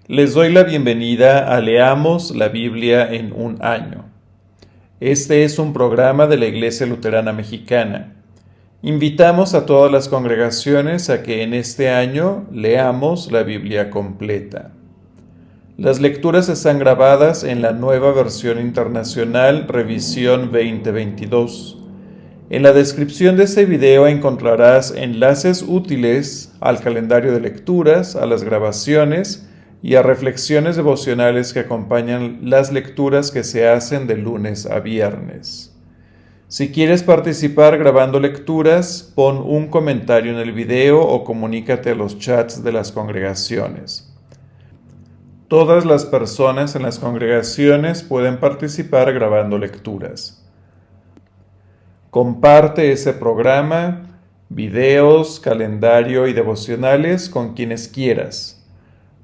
Les doy la bienvenida a Leamos la Biblia en un año. Este es un programa de la Iglesia Luterana Mexicana. Invitamos a todas las congregaciones a que en este año leamos la Biblia completa. Las lecturas están grabadas en la nueva versión internacional Revisión 2022. En la descripción de este video encontrarás enlaces útiles al calendario de lecturas, a las grabaciones y a reflexiones devocionales que acompañan las lecturas que se hacen de lunes a viernes. Si quieres participar grabando lecturas, pon un comentario en el video o comunícate a los chats de las congregaciones. Todas las personas en las congregaciones pueden participar grabando lecturas. Comparte ese programa, videos, calendario y devocionales con quienes quieras.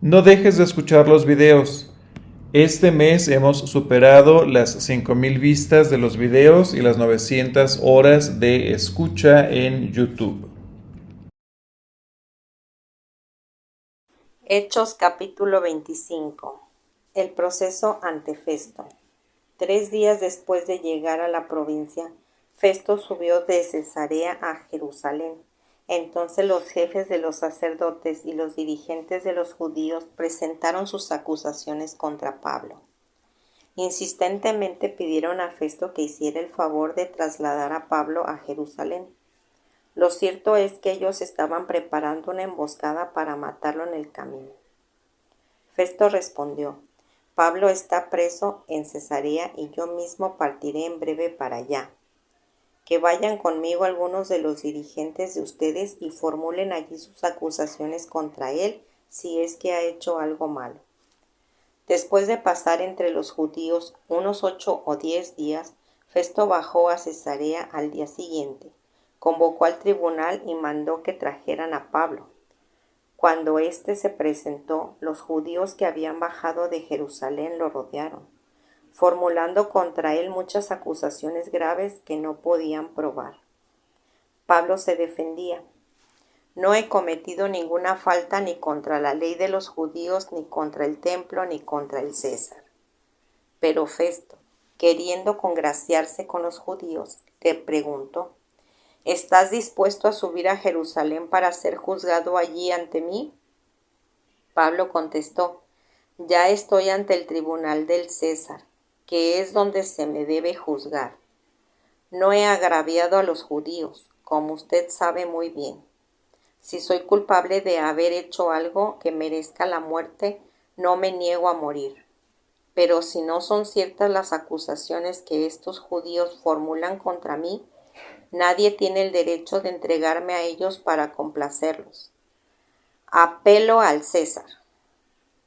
No dejes de escuchar los videos. Este mes hemos superado las 5,000 vistas de los videos y las 900 horas de escucha en YouTube. Hechos capítulo 25. El proceso ante Festo. 3 días después de llegar a la provincia, Festo subió de Cesarea a Jerusalén. Entonces los jefes de los sacerdotes y los dirigentes de los judíos presentaron sus acusaciones contra Pablo. Insistentemente pidieron a Festo que hiciera el favor de trasladar a Pablo a Jerusalén. Lo cierto es que ellos estaban preparando una emboscada para matarlo en el camino. Festo respondió: Pablo está preso en Cesarea y yo mismo partiré en breve para allá. Que vayan conmigo algunos de los dirigentes de ustedes y formulen allí sus acusaciones contra él si es que ha hecho algo malo. Después de pasar entre los judíos unos 8 o 10 días, Festo bajó a Cesarea al día siguiente. Convocó al tribunal y mandó que trajeran a Pablo. Cuando éste se presentó, los judíos que habían bajado de Jerusalén lo rodearon, formulando contra él muchas acusaciones graves que no podían probar. Pablo se defendía: no he cometido ninguna falta ni contra la ley de los judíos, ni contra el templo, ni contra el César. Pero Festo, queriendo congraciarse con los judíos, le preguntó: ¿estás dispuesto a subir a Jerusalén para ser juzgado allí ante mí? Pablo contestó: ya estoy ante el tribunal del César, que es donde se me debe juzgar. No he agraviado a los judíos, como usted sabe muy bien. Si soy culpable de haber hecho algo que merezca la muerte, no me niego a morir. Pero si no son ciertas las acusaciones que estos judíos formulan contra mí, nadie tiene el derecho de entregarme a ellos para complacerlos. Apelo al César.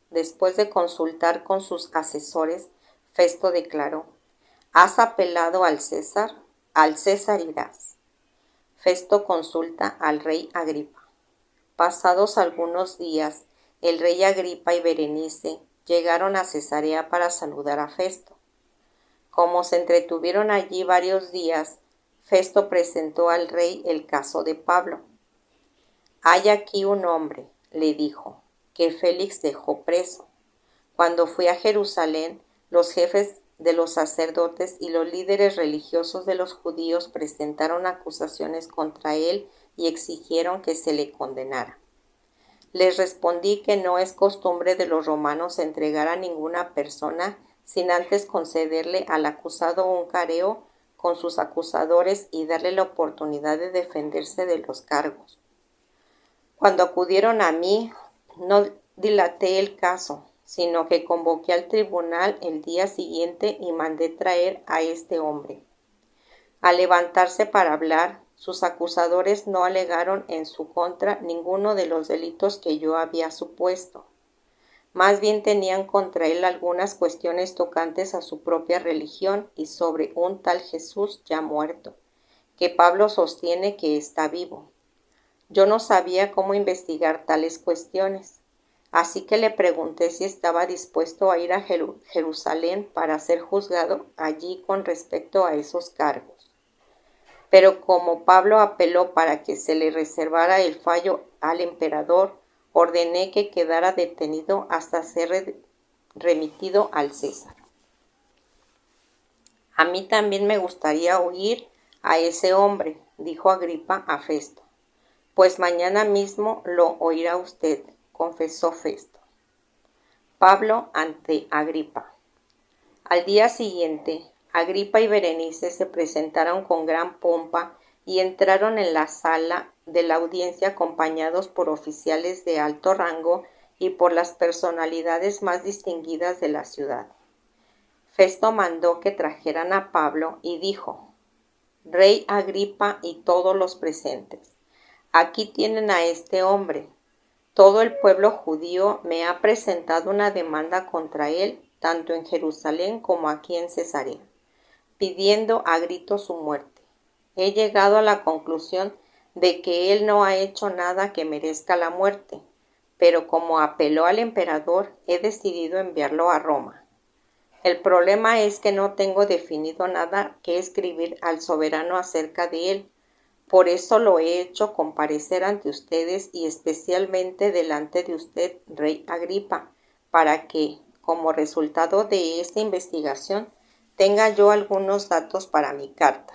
Después de consultar con sus asesores, Festo declaró: ¿has apelado al César? Al César irás. Festo consulta al rey Agripa. Pasados algunos días, el rey Agripa y Berenice llegaron a Cesarea para saludar a Festo. Como se entretuvieron allí varios días, Festo presentó al rey el caso de Pablo. Hay aquí un hombre, le dijo, que Félix dejó preso. Cuando fui a Jerusalén, los jefes de los sacerdotes y los líderes religiosos de los judíos presentaron acusaciones contra él y exigieron que se le condenara. Les respondí que no es costumbre de los romanos entregar a ninguna persona sin antes concederle al acusado un careo con sus acusadores y darle la oportunidad de defenderse de los cargos. Cuando acudieron a mí, no dilaté el caso, sino que convoqué al tribunal el día siguiente y mandé traer a este hombre. Al levantarse para hablar, sus acusadores no alegaron en su contra ninguno de los delitos que yo había supuesto. Más bien tenían contra él algunas cuestiones tocantes a su propia religión y sobre un tal Jesús ya muerto, que Pablo sostiene que está vivo. Yo no sabía cómo investigar tales cuestiones, así que le pregunté si estaba dispuesto a ir a Jerusalén para ser juzgado allí con respecto a esos cargos. Pero como Pablo apeló para que se le reservara el fallo al emperador, ordené que quedara detenido hasta ser remitido al César. A mí también me gustaría oír a ese hombre, dijo Agripa a Festo. Pues mañana mismo lo oirá usted, confesó Festo. Pablo ante Agripa. Al día siguiente, Agripa y Berenice se presentaron con gran pompa y entraron en la sala de la audiencia acompañados por oficiales de alto rango y por las personalidades más distinguidas de la ciudad. Festo mandó que trajeran a Pablo y dijo: Rey Agripa y todos los presentes, aquí tienen a este hombre. Todo el pueblo judío me ha presentado una demanda contra él, tanto en Jerusalén como aquí en Cesarea, pidiendo a gritos su muerte. He llegado a la conclusión de que él no ha hecho nada que merezca la muerte, pero como apeló al emperador, he decidido enviarlo a Roma. El problema es que no tengo definido nada que escribir al soberano acerca de él. Por eso lo he hecho comparecer ante ustedes y especialmente delante de usted, Rey Agripa, para que, como resultado de esta investigación, tenga yo algunos datos para mi carta.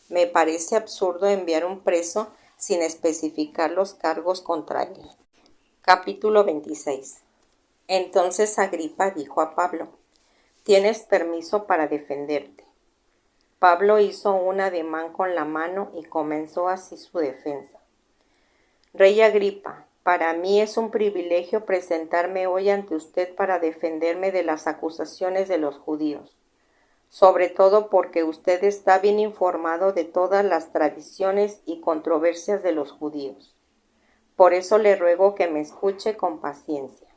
Me parece absurdo enviar un preso sin especificar los cargos contra él. Capítulo 26. Entonces Agripa dijo a Pablo: Tienes permiso para defenderte. Pablo hizo un ademán con la mano y comenzó así su defensa. Rey Agripa, para mí es un privilegio presentarme hoy ante usted para defenderme de las acusaciones de los judíos, sobre todo porque usted está bien informado de todas las tradiciones y controversias de los judíos. Por eso le ruego que me escuche con paciencia.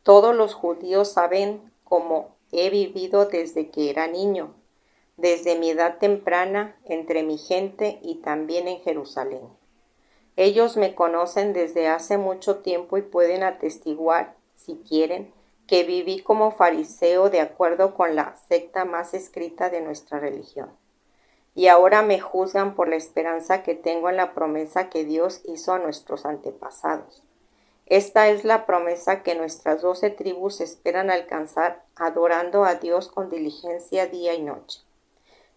Todos los judíos saben cómo he vivido desde que era niño, desde mi edad temprana, entre mi gente y también en Jerusalén. Ellos me conocen desde hace mucho tiempo y pueden atestiguar, si quieren, que viví como fariseo de acuerdo con la secta más escrita de nuestra religión. Y ahora me juzgan por la esperanza que tengo en la promesa que Dios hizo a nuestros antepasados. Esta es la promesa que nuestras 12 tribus esperan alcanzar, adorando a Dios con diligencia día y noche.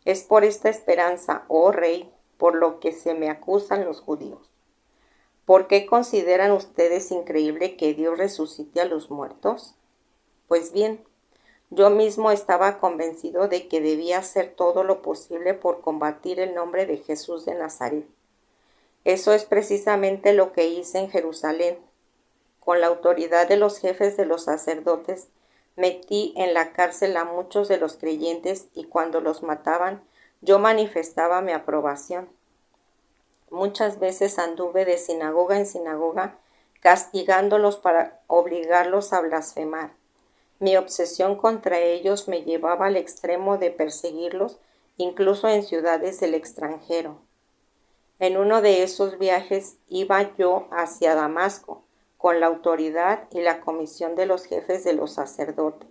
Es por esta esperanza, oh Rey, por lo que se me acusan los judíos. ¿Por qué consideran ustedes increíble que Dios resucite a los muertos? Pues bien, yo mismo estaba convencido de que debía hacer todo lo posible por combatir el nombre de Jesús de Nazaret. Eso es precisamente lo que hice en Jerusalén. Con la autoridad de los jefes de los sacerdotes, metí en la cárcel a muchos de los creyentes y cuando los mataban, yo manifestaba mi aprobación. Muchas veces anduve de sinagoga en sinagoga, castigándolos para obligarlos a blasfemar. Mi obsesión contra ellos me llevaba al extremo de perseguirlos, incluso en ciudades del extranjero. En uno de esos viajes iba yo hacia Damasco, con la autoridad y la comisión de los jefes de los sacerdotes.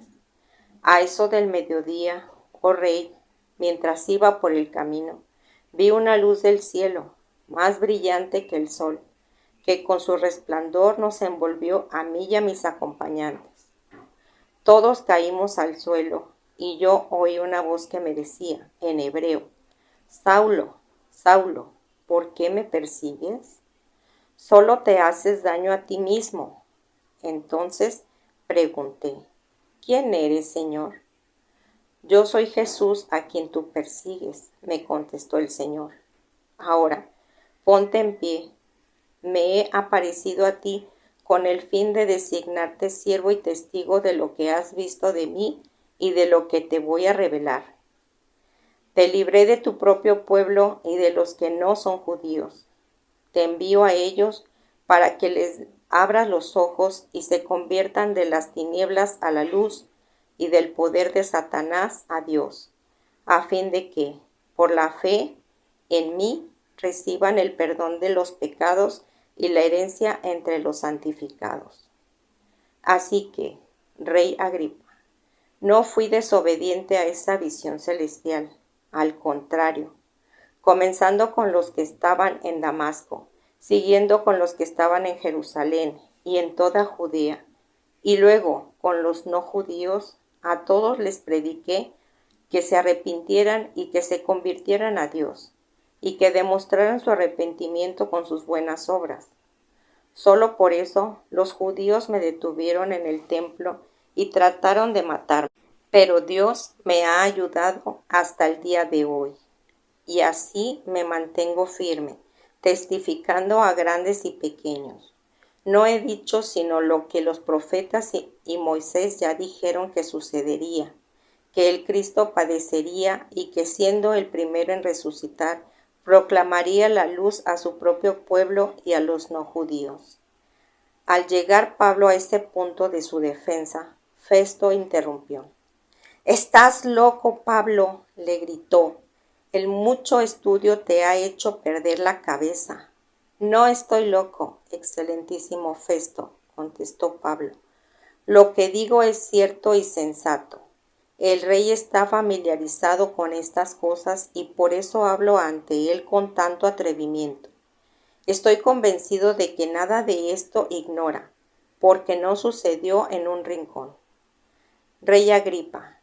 A eso del mediodía, oh Rey, mientras iba por el camino, vi una luz del cielo, más brillante que el sol, que con su resplandor nos envolvió a mí y a mis acompañantes. Todos caímos al suelo, y yo oí una voz que me decía, en hebreo: Saulo, Saulo, ¿por qué me persigues? Solo te haces daño a ti mismo. Entonces pregunté: ¿Quién eres, Señor? Yo soy Jesús a quien tú persigues, me contestó el Señor. Ahora, ponte en pie. Me he aparecido a ti con el fin de designarte siervo y testigo de lo que has visto de mí y de lo que te voy a revelar. Te libré de tu propio pueblo y de los que no son judíos. Te envío a ellos para que les abras los ojos y se conviertan de las tinieblas a la luz y del poder de Satanás a Dios, a fin de que, por la fe en mí, reciban el perdón de los pecados y la herencia entre los santificados. Así que, Rey Agripa, no fui desobediente a esa visión celestial, al contrario, comenzando con los que estaban en Damasco, siguiendo con los que estaban en Jerusalén y en toda Judea, y luego con los no judíos. A todos les prediqué que se arrepintieran y que se convirtieran a Dios, y que demostraran su arrepentimiento con sus buenas obras. Solo por eso los judíos me detuvieron en el templo y trataron de matarme, pero Dios me ha ayudado hasta el día de hoy, y así me mantengo firme, testificando a grandes y pequeños. No he dicho sino lo que los profetas y Moisés ya dijeron que sucedería, que el Cristo padecería y que siendo el primero en resucitar, proclamaría la luz a su propio pueblo y a los no judíos. Al llegar Pablo a este punto de su defensa, Festo interrumpió. «¡Estás loco, Pablo!», le gritó. «El mucho estudio te ha hecho perder la cabeza». «No estoy loco, excelentísimo Festo», contestó Pablo. «Lo que digo es cierto y sensato. El rey está familiarizado con estas cosas y por eso hablo ante él con tanto atrevimiento. Estoy convencido de que nada de esto ignora, porque no sucedió en un rincón. Rey Agripa,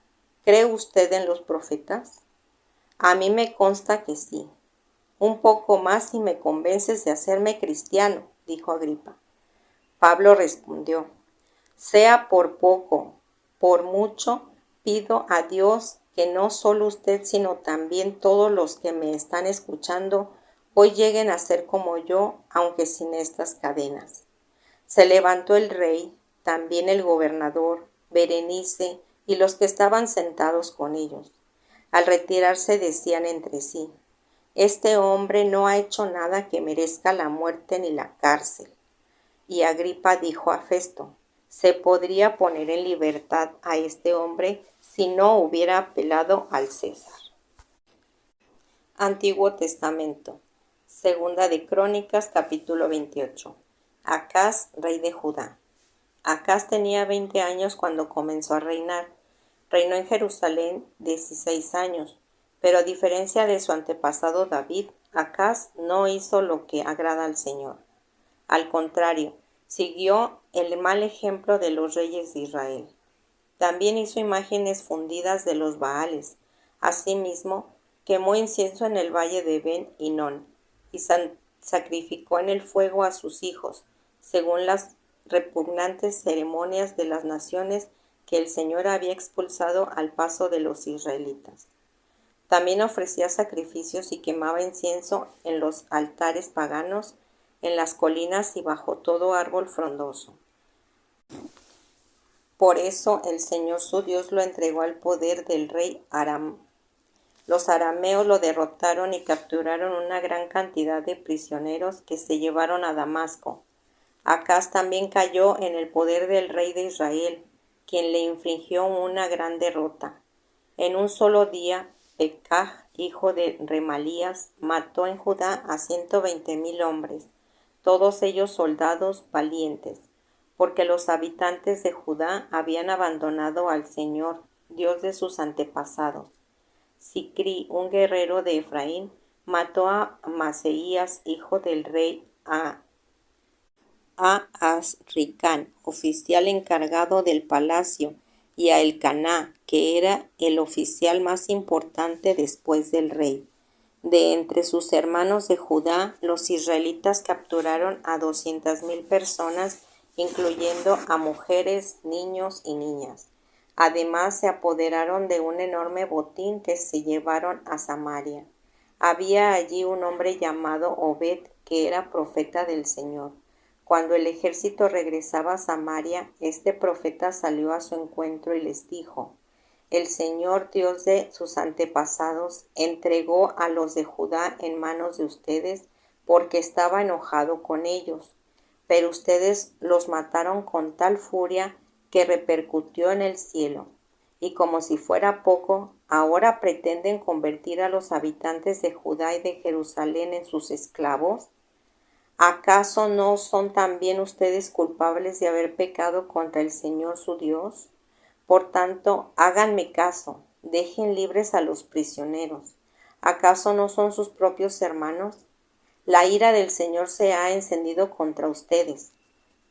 ¿cree usted en los profetas? A mí me consta que sí. Un poco más y me convences de hacerme cristiano», dijo Agripa. Pablo respondió, «Sea por poco, por mucho, pido a Dios que no solo usted, sino también todos los que me están escuchando hoy lleguen a ser como yo, aunque sin estas cadenas». Se levantó el rey, también el gobernador, Berenice y los que estaban sentados con ellos. Al retirarse decían entre sí, «Este hombre no ha hecho nada que merezca la muerte ni la cárcel». Y Agripa dijo a Festo, «Se podría poner en libertad a este hombre si no hubiera apelado al César». Antiguo Testamento. Segunda de Crónicas, capítulo 28. Acaz, rey de Judá. Acaz tenía 20 años cuando comenzó a reinar. Reinó en Jerusalén 16 años, pero a diferencia de su antepasado David, Acaz no hizo lo que agrada al Señor. Al contrario, siguió el mal ejemplo de los reyes de Israel. También hizo imágenes fundidas de los Baales. Asimismo, quemó incienso en el valle de Ben Hinnom y sacrificó en el fuego a sus hijos, según las repugnantes ceremonias de las naciones que el Señor había expulsado al paso de los israelitas. También ofrecía sacrificios y quemaba incienso en los altares paganos, en las colinas y bajo todo árbol frondoso. Por eso el Señor su Dios lo entregó al poder del rey Aram. Los arameos lo derrotaron y capturaron una gran cantidad de prisioneros que se llevaron a Damasco. Acaz también cayó en el poder del rey de Israel, quien le infligió una gran derrota. En un solo día, Pekaj, hijo de Remalías, mató en Judá a 120,000 hombres, todos ellos soldados valientes, porque los habitantes de Judá habían abandonado al Señor, Dios de sus antepasados. Sicri, un guerrero de Efraín, mató a Maseías, hijo del rey Azricán, oficial encargado del palacio, y a Elcaná, que era el oficial más importante después del rey. De entre sus hermanos de Judá, los israelitas capturaron a 200,000 personas, incluyendo a mujeres, niños y niñas. Además, se apoderaron de un enorme botín que se llevaron a Samaria. Había allí un hombre llamado Obed, que era profeta del Señor. Cuando el ejército regresaba a Samaria, este profeta salió a su encuentro y les dijo, «El Señor, Dios de sus antepasados, entregó a los de Judá en manos de ustedes porque estaba enojado con ellos. Pero ustedes los mataron con tal furia que repercutió en el cielo. Y como si fuera poco, ahora pretenden convertir a los habitantes de Judá y de Jerusalén en sus esclavos. ¿Acaso no son también ustedes culpables de haber pecado contra el Señor su Dios? Por tanto, háganme caso, dejen libres a los prisioneros. ¿Acaso no son sus propios hermanos? La ira del Señor se ha encendido contra ustedes.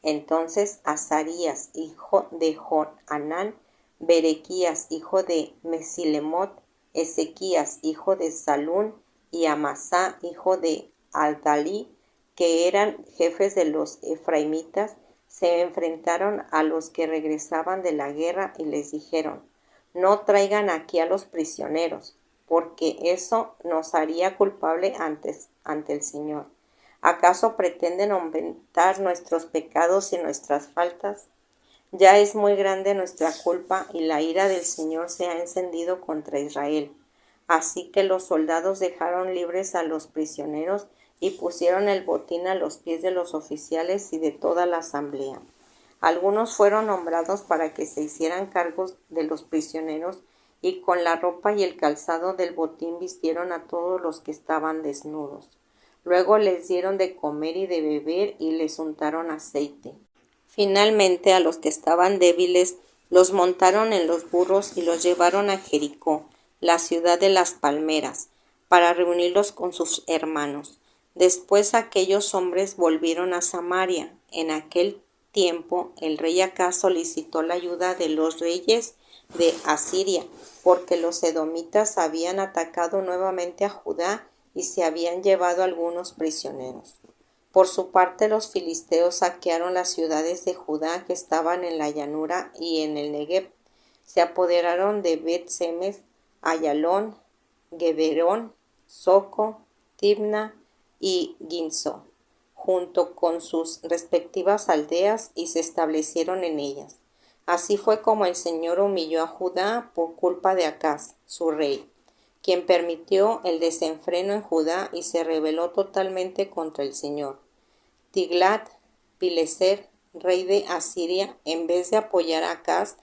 Entonces Azarías, hijo de Johanán, Berequías, hijo de Mesilemot, Ezequías, hijo de Salún, y Amasá, hijo de Aldalí, que eran jefes de los efraimitas, se enfrentaron a los que regresaban de la guerra y les dijeron: no traigan aquí a los prisioneros, porque eso nos haría culpable ante el Señor. ¿Acaso pretenden aumentar nuestros pecados y nuestras faltas? Ya es muy grande nuestra culpa y la ira del Señor se ha encendido contra Israel. Así que los soldados dejaron libres a los prisioneros y pusieron el botín a los pies de los oficiales y de toda la asamblea. Algunos fueron nombrados para que se hicieran cargos de los prisioneros y con la ropa y el calzado del botín vistieron a todos los que estaban desnudos. Luego les dieron de comer y de beber y les untaron aceite. Finalmente a los que estaban débiles los montaron en los burros y los llevaron a Jericó, la ciudad de las palmeras, para reunirlos con sus hermanos. Después aquellos hombres volvieron a Samaria. En aquel tiempo el rey Acaz solicitó la ayuda de los reyes de Asiria, porque los edomitas habían atacado nuevamente a Judá y se habían llevado algunos prisioneros. Por su parte, los filisteos saquearon las ciudades de Judá que estaban en la llanura y en el Negev. Se apoderaron de Bet-Semes, Ayalón, Gederón, Soco, Tibna y Ginzo, junto con sus respectivas aldeas, y se establecieron en ellas. Así fue como el Señor humilló a Judá por culpa de Acaz, su rey, quien permitió el desenfreno en Judá y se rebeló totalmente contra el Señor. Tiglat-Pileser, rey de Asiria, en vez de apoyar a Acaz,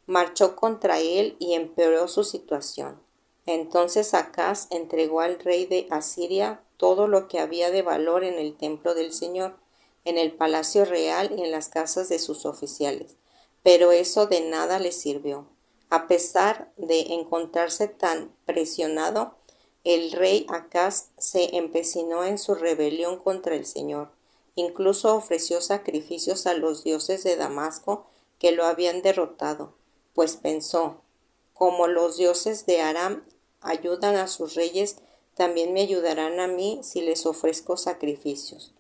marchó contra él y empeoró su situación. Entonces Acaz entregó al rey de Asiria todo lo que había de valor en el templo del Señor, en el palacio real y en las casas de sus oficiales. Pero eso de nada le sirvió. A pesar de encontrarse tan presionado, el rey Acaz se empecinó en su rebelión contra el Señor. Incluso ofreció sacrificios a los dioses de Damasco que lo habían derrotado, pues pensó: como los dioses de Aram ayudan a sus reyes, también me ayudarán a mí si les ofrezco sacrificios.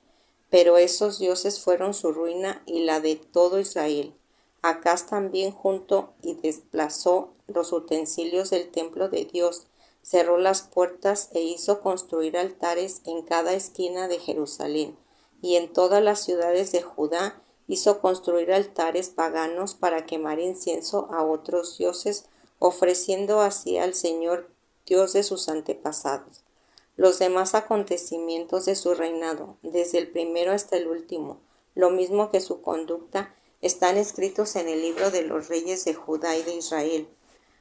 Pero esos dioses fueron su ruina y la de todo Israel. Acaz también juntó y desplazó los utensilios del templo de Dios, cerró las puertas e hizo construir altares en cada esquina de Jerusalén, y en todas las ciudades de Judá hizo construir altares paganos para quemar incienso a otros dioses, ofreciendo así al Señor, Dios de sus antepasados. Los demás acontecimientos de su reinado, desde el primero hasta el último, lo mismo que su conducta, están escritos en el libro de los reyes de Judá y de Israel.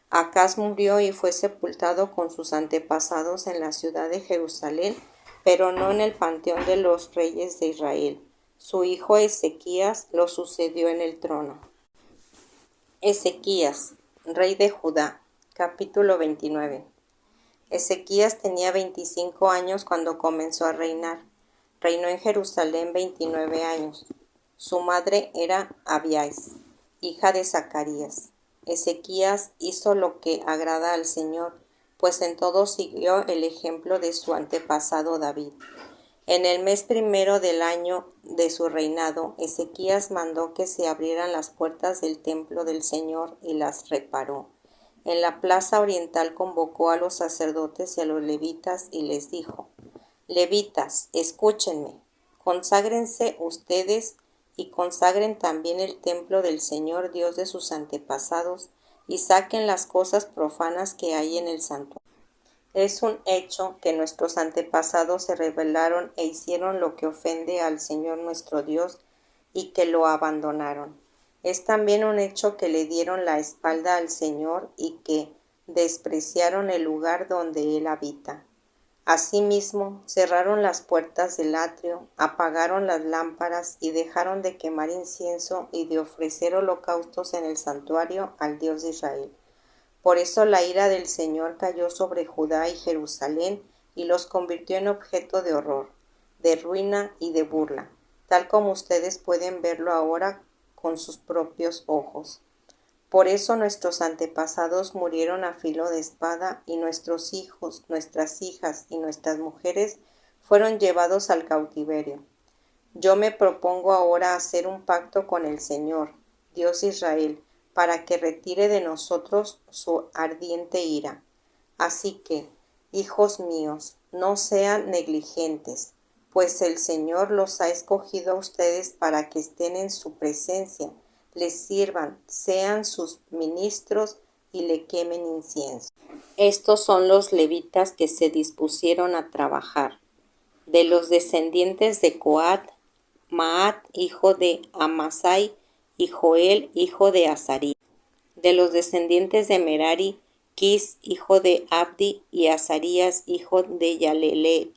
Acaz murió y fue sepultado con sus antepasados en la ciudad de Jerusalén, pero no en el panteón de los reyes de Israel. Su hijo Ezequías lo sucedió en el trono. Ezequías, rey de Judá. Capítulo 29. Ezequías tenía 25 años cuando comenzó a reinar. Reinó en Jerusalén 29 años. Su madre era Abías, hija de Zacarías. Ezequías hizo lo que agrada al Señor, pues en todo siguió el ejemplo de su antepasado David. En el mes primero del año de su reinado, Ezequías mandó que se abrieran las puertas del templo del Señor y las reparó. En la plaza oriental convocó a los sacerdotes y a los levitas y les dijo: Levitas, escúchenme, conságrense ustedes y consagren también el templo del Señor Dios de sus antepasados, y saquen las cosas profanas que hay en el santuario. Es un hecho que nuestros antepasados se rebelaron e hicieron lo que ofende al Señor nuestro Dios y que lo abandonaron. Es también un hecho que le dieron la espalda al Señor y que despreciaron el lugar donde Él habita. Asimismo, cerraron las puertas del atrio, apagaron las lámparas y dejaron de quemar incienso y de ofrecer holocaustos en el santuario al Dios de Israel. Por eso la ira del Señor cayó sobre Judá y Jerusalén y los convirtió en objeto de horror. de ruina y de burla, tal como ustedes pueden verlo ahora con sus propios ojos. Por eso nuestros antepasados murieron a filo de espada y nuestros hijos, nuestras hijas y nuestras mujeres fueron llevados al cautiverio. Yo me propongo ahora hacer un pacto con el Señor, Dios de Israel, para que retire de nosotros su ardiente ira. Así que, hijos míos, no sean negligentes, pues el Señor los ha escogido a ustedes para que estén en su presencia, les sirvan, sean sus ministros y le quemen incienso. Estos son los levitas que se dispusieron a trabajar. De los descendientes de Coat, Maat, hijo de Amasai, y Joel, hijo de Azarí. De los descendientes de Merari, Quis, hijo de Abdi, y Azarías, hijo de Yaleleel.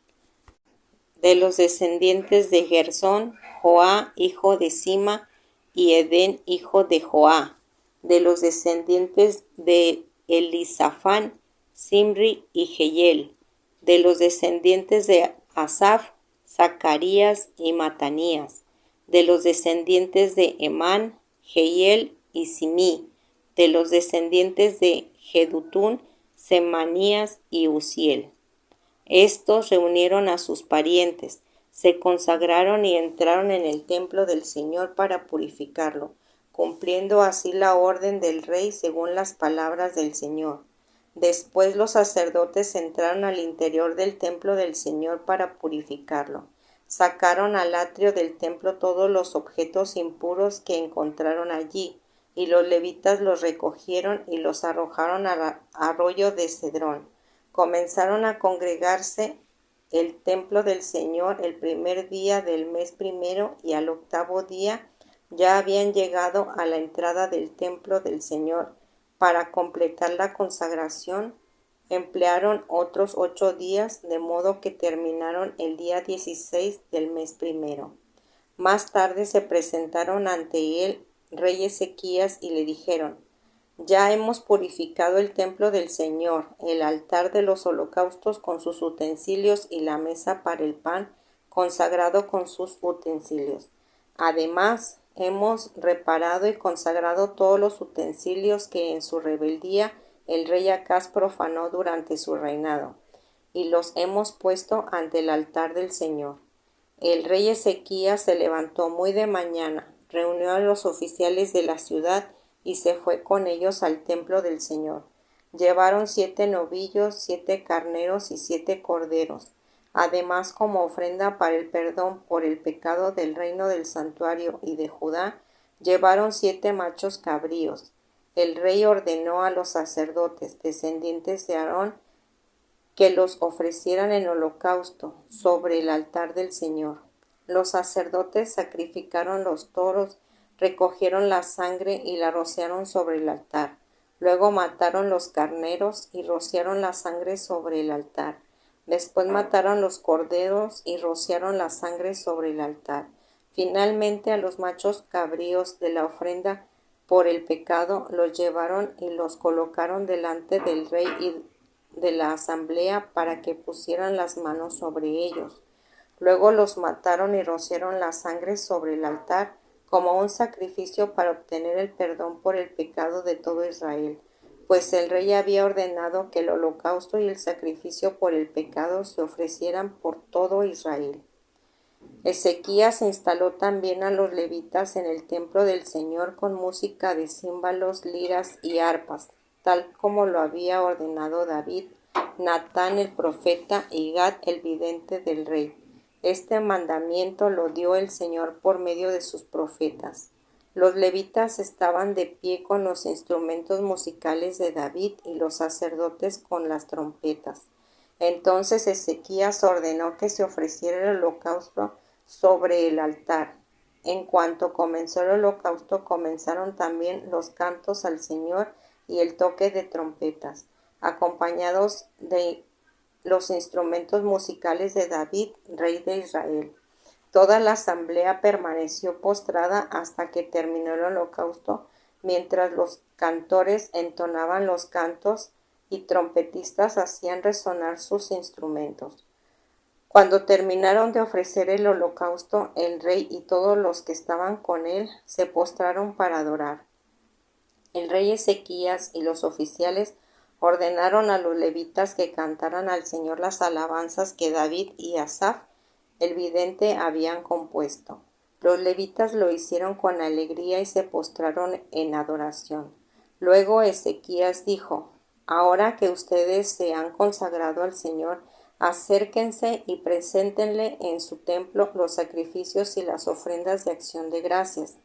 De los descendientes de Gersón, Joá, hijo de Sima, y Edén, hijo de Joá. De los descendientes de Elisafán, Simri y Jehiel. De los descendientes de Asaf, Zacarías y Matanías. De los descendientes de Emán, Jehiel y Simí. De los descendientes de Jedutún, Semanías y Uziel. Estos reunieron a sus parientes, se consagraron y entraron en el templo del Señor para purificarlo, cumpliendo así la orden del rey según las palabras del Señor. Después los sacerdotes entraron al interior del templo del Señor para purificarlo. Sacaron al atrio del templo todos los objetos impuros que encontraron allí, y los levitas los recogieron y los arrojaron al arroyo de Cedrón. Comenzaron a congregarse el templo del Señor el primer día del mes primero, y al octavo día ya habían llegado a la entrada del templo del Señor. Para completar la consagración, emplearon otros 8 días, de modo que terminaron el día 16 del mes primero. Más tarde se presentaron ante él rey Ezequías y le dijeron: ya hemos purificado el templo del Señor, el altar de los holocaustos con sus utensilios y la mesa para el pan consagrado con sus utensilios. Además, hemos reparado y consagrado todos los utensilios que en su rebeldía el rey Acaz profanó durante su reinado, y los hemos puesto ante el altar del Señor. El rey Ezequías se levantó muy de mañana, reunió a los oficiales de la ciudad y se fue con ellos al templo del Señor. Llevaron 7 novillos, 7 carneros y 7 corderos. Además, como ofrenda para el perdón por el pecado del reino del santuario y de Judá, llevaron 7 machos cabríos. El rey ordenó a los sacerdotes, descendientes de Aarón, que los ofrecieran en holocausto sobre el altar del Señor. Los sacerdotes sacrificaron los toros, recogieron la sangre y la rociaron sobre el altar. Luego mataron los carneros y rociaron la sangre sobre el altar. Después mataron los corderos y rociaron la sangre sobre el altar. Finalmente a los machos cabríos de la ofrenda por el pecado los llevaron y los colocaron delante del rey y de la asamblea para que pusieran las manos sobre ellos. Luego los mataron y rociaron la sangre sobre el altar como un sacrificio para obtener el perdón por el pecado de todo Israel, pues el rey había ordenado que el holocausto y el sacrificio por el pecado se ofrecieran por todo Israel. Ezequías instaló también a los levitas en el templo del Señor con música de címbalos, liras y arpas, tal como lo había ordenado David, Natán el profeta y Gad el vidente del rey. Este mandamiento lo dio el Señor por medio de sus profetas. Los levitas estaban de pie con los instrumentos musicales de David y los sacerdotes con las trompetas. Entonces Ezequías ordenó que se ofreciera el holocausto sobre el altar. En cuanto comenzó el holocausto, comenzaron también los cantos al Señor y el toque de trompetas, acompañados de los instrumentos musicales de David, rey de Israel. Toda la asamblea permaneció postrada hasta que terminó el holocausto, mientras los cantores entonaban los cantos y trompetistas hacían resonar sus instrumentos. Cuando terminaron de ofrecer el holocausto, el rey y todos los que estaban con él se postraron para adorar. El rey Ezequías y los oficiales ordenaron a los levitas que cantaran al Señor las alabanzas que David y Asaf, el vidente, habían compuesto. Los levitas lo hicieron con alegría y se postraron en adoración. Luego Ezequías dijo: Ahora que ustedes se han consagrado al Señor, acérquense y preséntenle en su templo los sacrificios y las ofrendas de acción de gracias.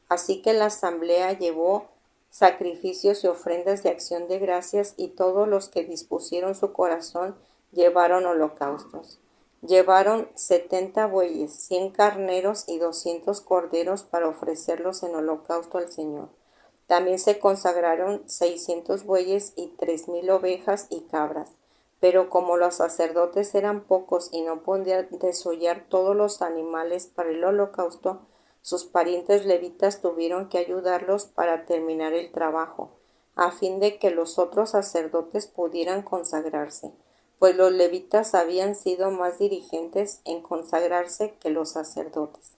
Así que la asamblea llevó sacrificios y ofrendas de acción de gracias, y todos los que dispusieron su corazón llevaron holocaustos. Llevaron 70 bueyes, 100 carneros y 200 corderos para ofrecerlos en holocausto al Señor. También se consagraron 600 bueyes y 3,000 ovejas y cabras. Pero como los sacerdotes eran pocos y no podían desollar todos los animales para el holocausto, sus parientes levitas tuvieron que ayudarlos para terminar el trabajo, a fin de que los otros sacerdotes pudieran consagrarse, pues los levitas habían sido más diligentes en consagrarse que los sacerdotes.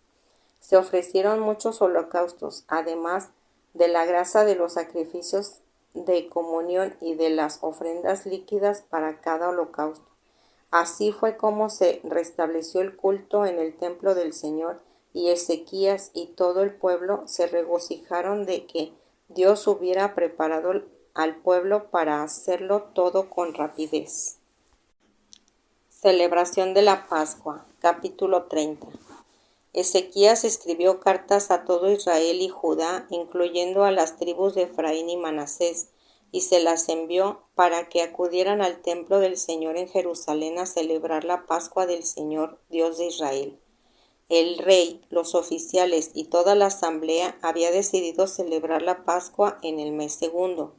Se ofrecieron muchos holocaustos, además de la grasa de los sacrificios de comunión y de las ofrendas líquidas para cada holocausto. Así fue como se restableció el culto en el templo del Señor, y Ezequías y todo el pueblo se regocijaron de que Dios hubiera preparado al pueblo para hacerlo todo con rapidez. Celebración de la Pascua, capítulo 30. Ezequías escribió cartas a todo Israel y Judá, incluyendo a las tribus de Efraín y Manasés, y se las envió para que acudieran al templo del Señor en Jerusalén a celebrar la Pascua del Señor, Dios de Israel. El rey, los oficiales y toda la asamblea había decidido celebrar la Pascua en el mes segundo.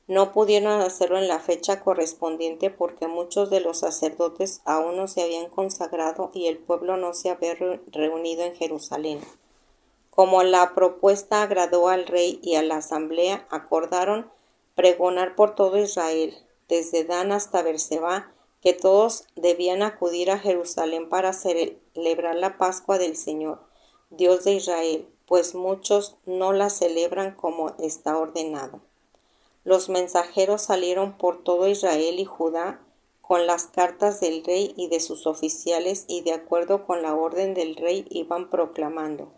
No pudieron hacerlo en la fecha correspondiente porque muchos de los sacerdotes aún no se habían consagrado y el pueblo no se había reunido en Jerusalén. Como la propuesta agradó al rey y a la asamblea, acordaron pregonar por todo Israel, desde Dan hasta Berseba, que todos debían acudir a Jerusalén para celebrar la Pascua del Señor, Dios de Israel, pues muchos no la celebran como está ordenado. Los mensajeros salieron por todo Israel y Judá con las cartas del rey y de sus oficiales, y de acuerdo con la orden del rey iban proclamando: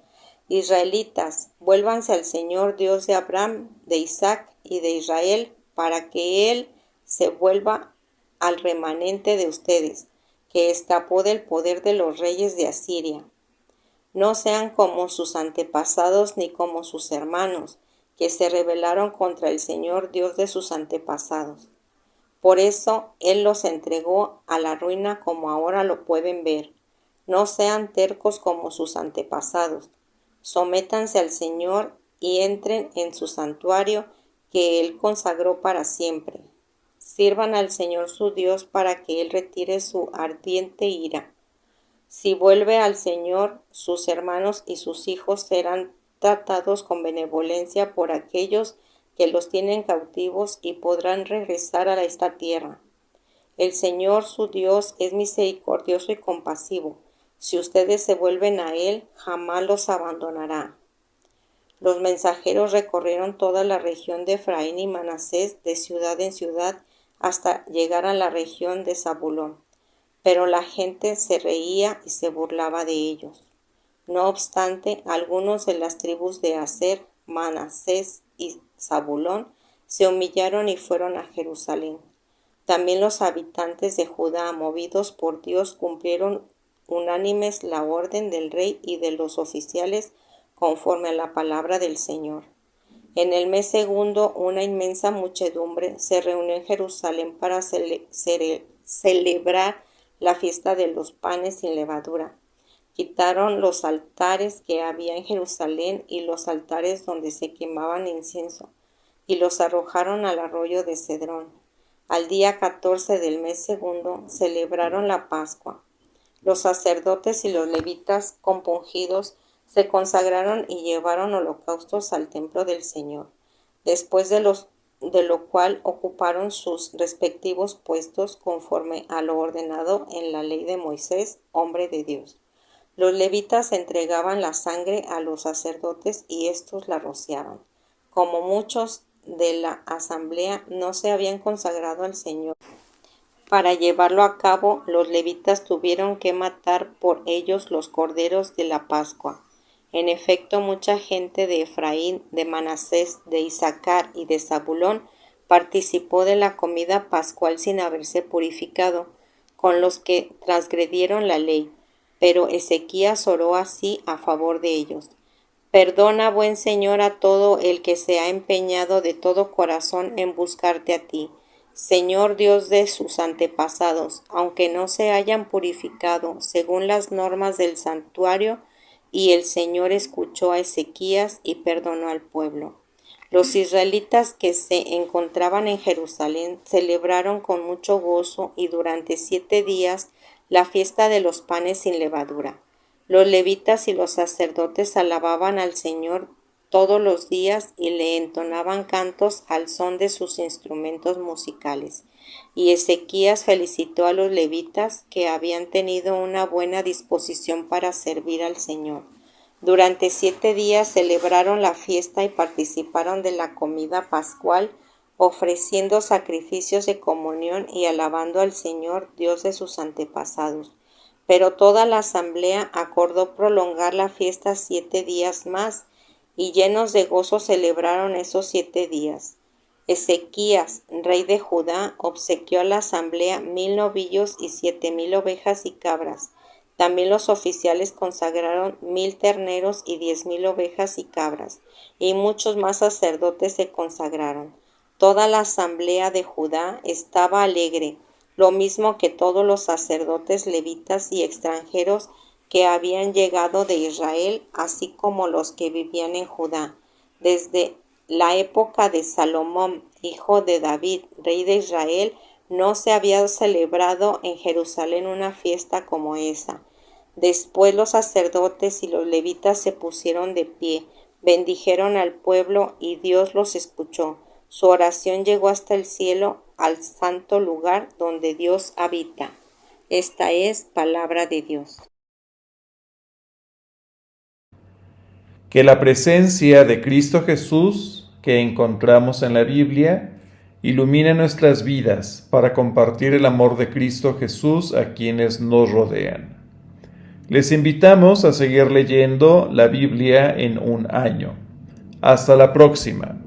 Israelitas, vuélvanse al Señor Dios de Abraham, de Isaac y de Israel, para que Él se vuelva al remanente de ustedes, que escapó del poder de los reyes de Asiria. No sean como sus antepasados ni como sus hermanos, que se rebelaron contra el Señor Dios de sus antepasados. Por eso Él los entregó a la ruina, como ahora lo pueden ver. No sean tercos como sus antepasados. Sométanse al Señor y entren en su santuario que Él consagró para siempre. Sirvan al Señor su Dios para que Él retire su ardiente ira. Si vuelve al Señor, sus hermanos y sus hijos serán tratados con benevolencia por aquellos que los tienen cautivos y podrán regresar a esta tierra. El Señor su Dios es misericordioso y compasivo. Si ustedes se vuelven a Él, jamás los abandonará. Los mensajeros recorrieron toda la región de Efraín y Manasés, de ciudad en ciudad, hasta llegar a la región de Zabulón. Pero la gente se reía y se burlaba de ellos. No obstante, algunos de las tribus de Aser, Manasés y Zabulón se humillaron y fueron a Jerusalén. También los habitantes de Judá, movidos por Dios, cumplieron unánimes la orden del rey y de los oficiales conforme a la palabra del Señor. En el mes segundo, una inmensa muchedumbre se reunió en Jerusalén para celebrar la fiesta de los panes sin levadura. Quitaron los altares que había en Jerusalén y los altares donde se quemaban incienso, y los arrojaron al arroyo de Cedrón. Al día 14 del mes segundo celebraron la Pascua. Los sacerdotes y los levitas compungidos se consagraron y llevaron holocaustos al templo del Señor. Después de los de lo cual ocuparon sus respectivos puestos conforme a lo ordenado en la ley de Moisés, hombre de Dios. Los levitas entregaban la sangre a los sacerdotes y éstos la rociaban. Como muchos de la asamblea no se habían consagrado al Señor, para llevarlo a cabo, los levitas tuvieron que matar por ellos los corderos de la Pascua. En efecto, mucha gente de Efraín, de Manasés, de Isaacar y de Zabulón participó de la comida pascual sin haberse purificado, con los que transgredieron la ley. Pero Ezequías oró así a favor de ellos: Perdona, buen Señor, a todo el que se ha empeñado de todo corazón en buscarte a ti, Señor Dios de sus antepasados, aunque no se hayan purificado según las normas del santuario. Y el Señor escuchó a Ezequías y perdonó al pueblo. Los israelitas que se encontraban en Jerusalén celebraron con mucho gozo y durante 7 días la fiesta de los panes sin levadura. Los levitas y los sacerdotes alababan al Señor todos los días y le entonaban cantos al son de sus instrumentos musicales. Y Ezequías felicitó a los levitas, que habían tenido una buena disposición para servir al Señor. Durante 7 días celebraron la fiesta y participaron de la comida pascual, ofreciendo sacrificios de comunión y alabando al Señor, Dios de sus antepasados. Pero toda la asamblea acordó prolongar la fiesta 7 días más, y llenos de gozo celebraron esos 7 días. Ezequías, rey de Judá, obsequió a la asamblea 1000 novillos y 7000 ovejas y cabras. También los oficiales consagraron 1000 terneros y 10,000 ovejas y cabras, y muchos más sacerdotes se consagraron. Toda la asamblea de Judá estaba alegre, lo mismo que todos los sacerdotes levitas y extranjeros que habían llegado de Israel, así como los que vivían en Judá. Desde la época de Salomón, hijo de David, rey de Israel, no se había celebrado en Jerusalén una fiesta como esa. Después los sacerdotes y los levitas se pusieron de pie, bendijeron al pueblo y Dios los escuchó. Su oración llegó hasta el cielo, al santo lugar donde Dios habita. Esta es palabra de Dios. Que la presencia de Cristo Jesús, que encontramos en la Biblia, ilumine nuestras vidas para compartir el amor de Cristo Jesús a quienes nos rodean. Les invitamos a seguir leyendo la Biblia en un año. Hasta la próxima.